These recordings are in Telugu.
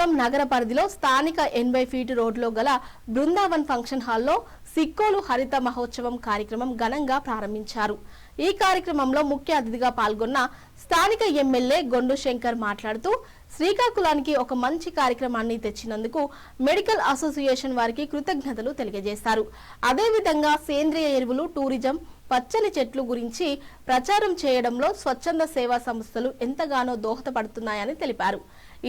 శ్రీకాకుళం నగర పరిధిలో స్థానిక 80 ఫీటు రోడ్లో గల బృందావన్ ఫంక్షన్ హాల్లో సిక్కోలు హరిత మహోత్సవం కార్యక్రమం ఘనంగా ప్రారంభించారు. ఈ కార్యక్రమంలో ముఖ్య అతిథిగా పాల్గొన్న స్థానిక ఎమ్మెల్యే గొండు శంకర్ మాట్లాడుతూ శ్రీకాకుళానికి ఒక మంచి కార్యక్రమాన్ని తెచ్చినందుకు మెడికల్ అసోసియేషన్ వారికి కృతజ్ఞతలు తెలియజేశారు. అదేవిధంగా సేంద్రియ ఎరువులు, టూరిజం, పచ్చని చెట్లు గురించి ప్రచారం చేయడంలో స్వచ్ఛంద సేవా సంస్థలు ఎంతగానో దోహదపడుతున్నాయని తెలిపారు.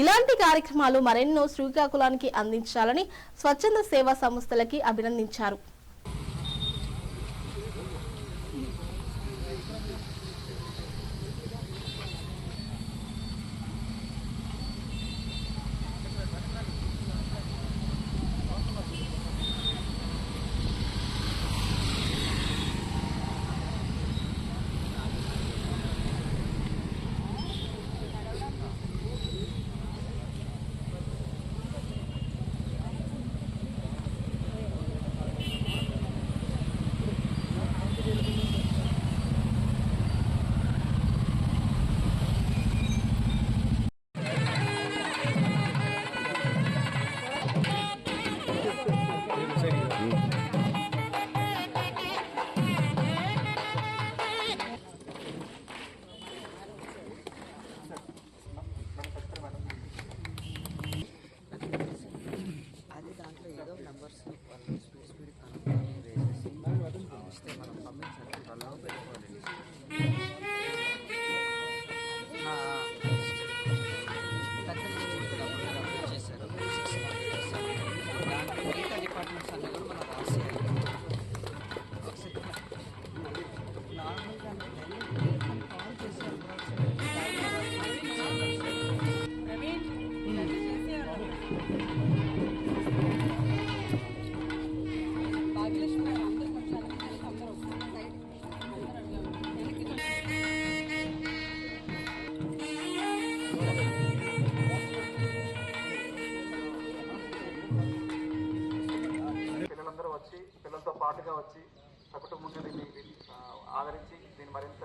ఇలాంటి కార్యక్రమాలు మరెన్నో శ్రీకాకుళానికి అందించాలని స్వచ్ఛంద సేవా సంస్థలకి అభినందించారు. పిల్లలతో పాటుగా వచ్చి కుటుంబంగా దీన్ని ఆదరించి దీన్ని మరింత